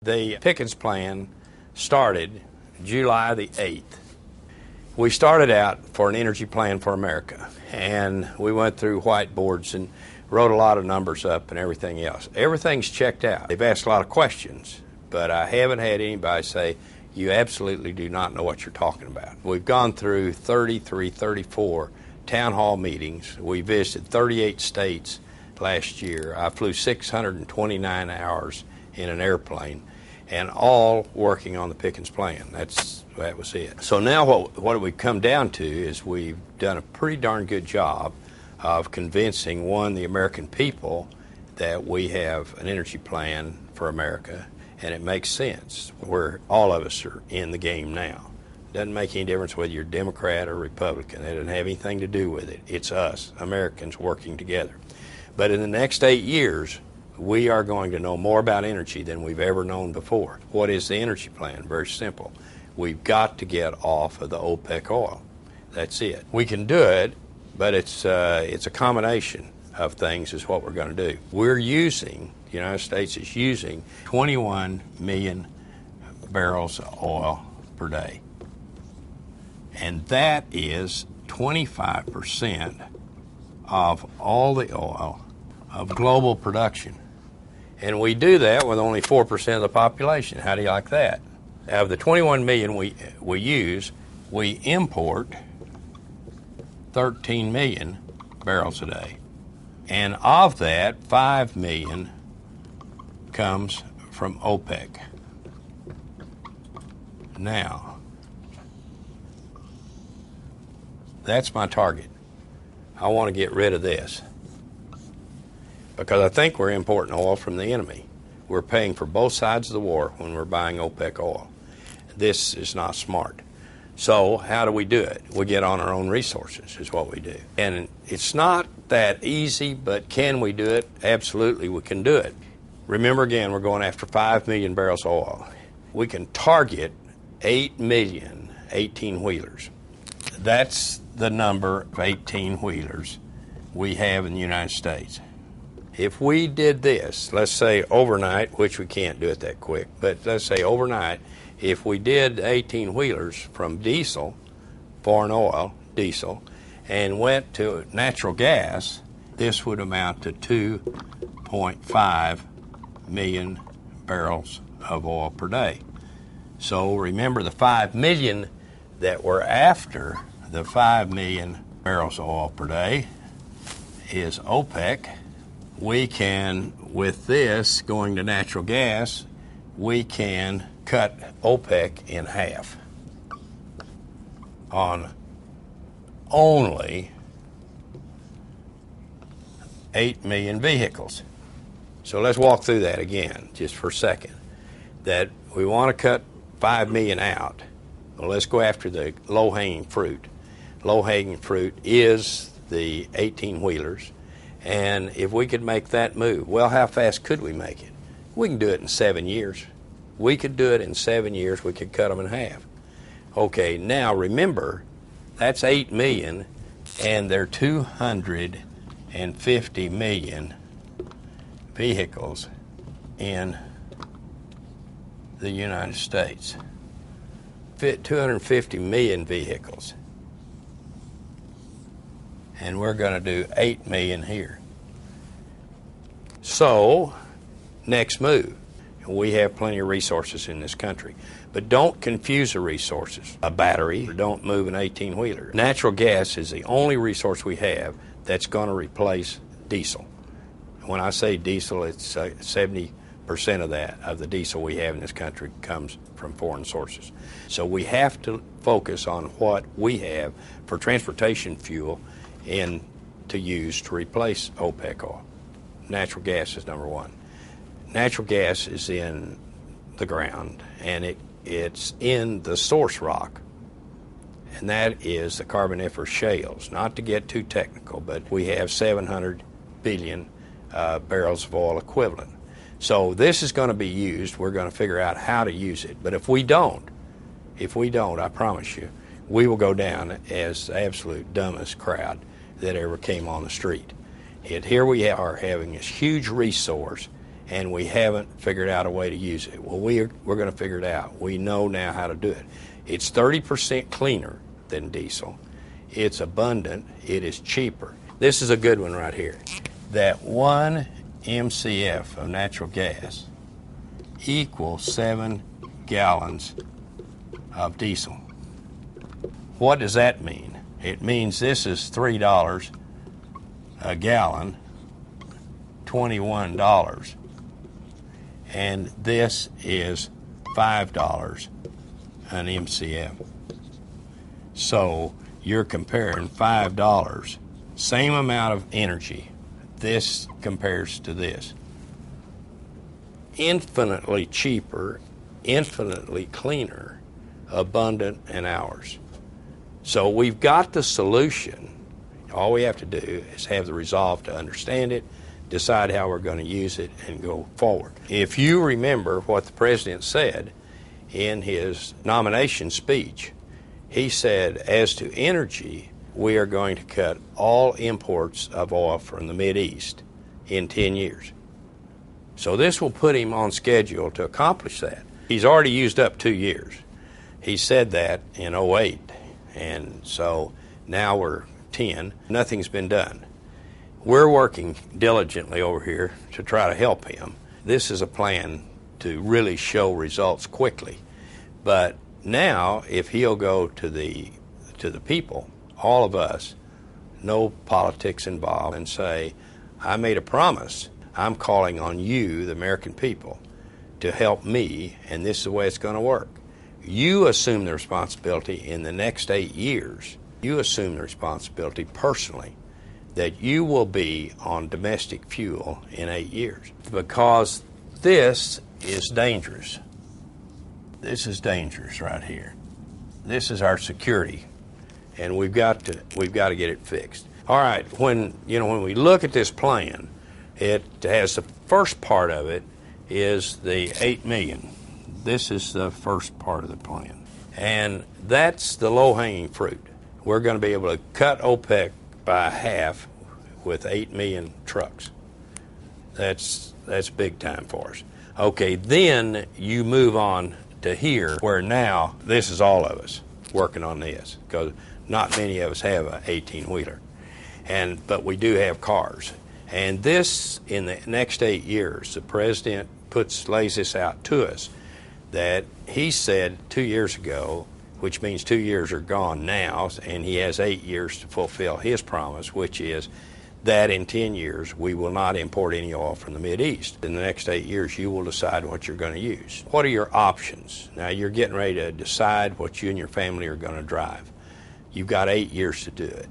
The Pickens Plan started July the 8th. We started out for an energy plan for America, and we went through whiteboards and wrote a lot of numbers up and everything else. Everything's checked out. They've asked a lot of questions, but I haven't had anybody say, you absolutely do not know what you're talking about. We've gone through 33, 34 town hall meetings. We visited 38 states last year. I flew 629 hours in an airplane, and all working on the Pickens Plan. That was it. So now what we've come down to is we've done a pretty darn good job of convincing, the American people that we have an energy plan for America, and it makes sense. Where all of us are in the game now. Doesn't make any difference whether you're Democrat or Republican. It doesn't have anything to do with it. It's us, Americans, working together. But in the next 8 years, we are going to know more about energy than we've ever known before. What is the energy plan? Very simple. We've got to get off of the OPEC oil. That's it. We can do it, but it's a combination of things is what we're going to do. The United States is using 21 million barrels of oil per day. And that is 25% of all the oil of global production. And we do that with only 4% of the population. How do you like that? Out of the 21 million we use, we import 13 million barrels a day. And of that, 5 million comes from OPEC. Now, that's my target. I want to get rid of this because I think we're importing oil from the enemy. We're paying for both sides of the war when we're buying OPEC oil. This is not smart. So how do we do it? We get on our own resources is what we do. And it's not that easy, but can we do it? Absolutely, we can do it. Remember again, we're going after 5 million barrels of oil. We can target 8 million 18-wheelers. That's the number of 18-wheelers we have in the United States. If we did this, let's say overnight, which we can't do it that quick, but let's say overnight, if we did 18-wheelers from diesel, foreign oil, diesel, and went to natural gas, this would amount to 2.5 million barrels of oil per day. So remember the 5 million that we're after, the 5 million barrels of oil per day is OPEC. We can, with this going to natural gas, we can cut OPEC in half on only 8 million vehicles. So let's walk through that again just for a second. That we want to cut 5 million out. Well, let's go after the low-hanging fruit. Low-hanging fruit is the 18-wheelers. And if we could make that move, well, how fast could we make it? We can do it in 7 years. We could do it in 7 years. We could cut them in half. Okay, now remember, that's 8 million, and there are 250 million vehicles in the United States. 250 million vehicles. And we're going to do 8 million here. So, next move. We have plenty of resources in this country. But don't confuse the resources. A battery, or don't move an 18-wheeler. Natural gas is the only resource we have that's going to replace diesel. When I say diesel, it's 70% of the diesel we have in this country comes from foreign sources. So we have to focus on what we have for transportation fuel and to use to replace OPEC oil. Natural gas is number one. Natural gas is in the ground, and it's in the source rock, and that is the Carboniferous shales. Not to get too technical, but we have 700 billion barrels of oil equivalent. So this is going to be used. We're going to figure out how to use it. But if we don't, I promise you, we will go down as the absolute dumbest crowd that ever came on the street. Yet here we are having this huge resource, and we haven't figured out a way to use it. Well, we're going to figure it out. We know now how to do it. It's 30% cleaner than diesel. It's abundant. It is cheaper. This is a good one right here. That 1 MCF of natural gas equals 7 gallons of diesel. What does that mean? It means this is $3 a gallon, $21, and this is $5 an MCF. So you're comparing $5, same amount of energy. This compares to this. Infinitely cheaper, infinitely cleaner, abundant, and ours. So we've got the solution. All we have to do is have the resolve to understand it, decide how we're going to use it, and go forward. If you remember what the president said in his nomination speech, he said, as to energy, we are going to cut all imports of oil from the Mideast in 10 years. So this will put him on schedule to accomplish that. He's already used up 2 years. He said that in 2008, and so now we're 10. Nothing's been done. We're working diligently over here to try to help him. This is a plan to really show results quickly. But now, if he'll go to the people, all of us, no politics involved, and say, I made a promise. I'm calling on you, the American people, to help me, and this is the way it's going to work. You assume the responsibility in the next 8 years. You assume the responsibility personally that you will be on domestic fuel in 8 years, because this is dangerous. This is dangerous right here. This is our security, and we've got to get it fixed. All right, when we look at this plan, it has the first part of it is the 8 million. This is the first part of the plan, and that's the low-hanging fruit. We're going to be able to cut OPEC by half with 8 million trucks. That's big time for us. Okay, then you move on to here, where now this is all of us working on this, because not many of us have an 18-wheeler, but we do have cars. And this, in the next 8 years, the president lays this out to us, that he said 2 years ago, which means 2 years are gone now, and he has 8 years to fulfill his promise, which is that in 10 years we will not import any oil from the Mideast. In the next 8 years, you will decide what you're going to use. What are your options? Now, you're getting ready to decide what you and your family are going to drive. You've got 8 years to do it.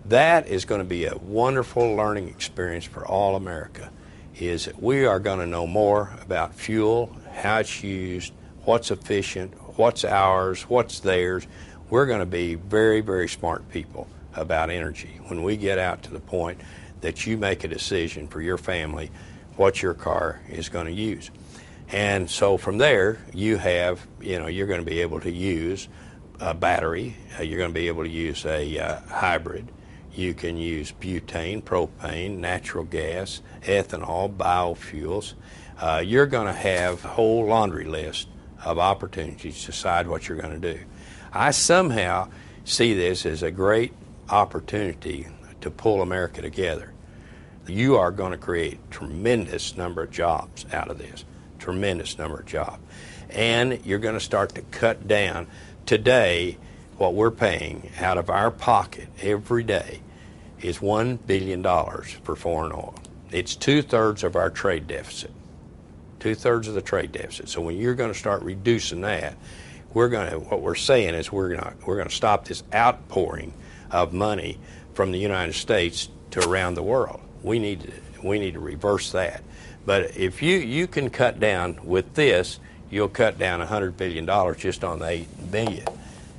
That is going to be a wonderful learning experience for all America, is that we are going to know more about fuel, how it's used, what's efficient, what's ours, what's theirs. We're going to be very, very smart people about energy when we get out to the point that you make a decision for your family what your car is going to use. And so from there, you're going to be able to use a battery. You're going to be able to use a hybrid. You can use butane, propane, natural gas, ethanol, biofuels. You're going to have a whole laundry list of opportunities to decide what you're going to do. I somehow see this as a great opportunity to pull America together. You are going to create a tremendous number of jobs out of this, tremendous number of jobs. And you're going to start to cut down. Today, what we're paying out of our pocket every day is $1 billion for foreign oil. It's 2/3 of our trade deficit. 2/3 of the trade deficit. So when you're going to start reducing that, what we're saying is we're going to stop this outpouring of money from the United States to around the world. We need to reverse that. But if you can cut down with this, you'll cut down $100 billion just on the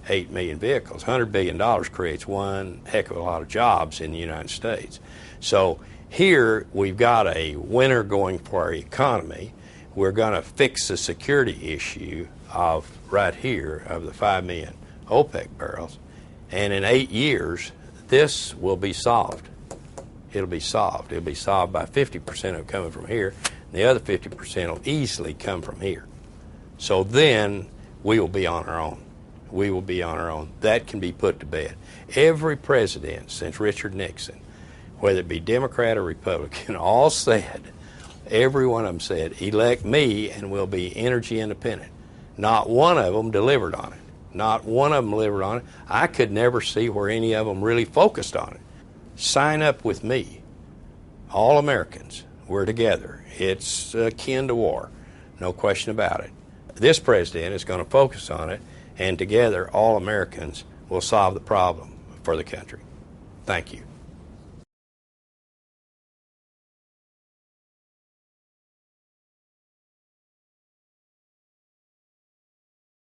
8 million vehicles. $100 billion creates one heck of a lot of jobs in the United States. So here we've got a winner going for our economy. We're going to fix the security issue of right here of the 5 million OPEC barrels. And in 8 years, this will be solved. It'll be solved. It'll be solved by 50% of it coming from here. The other 50% will easily come from here. So then we will be on our own. We will be on our own. That can be put to bed. Every president since Richard Nixon, whether it be Democrat or Republican, all said, every one of them said, elect me and we'll be energy independent. Not one of them delivered on it. Not one of them delivered on it. I could never see where any of them really focused on it. Sign up with me. All Americans. We're together. It's akin to war. No question about it. This president is going to focus on it, and together all Americans will solve the problem for the country. Thank you.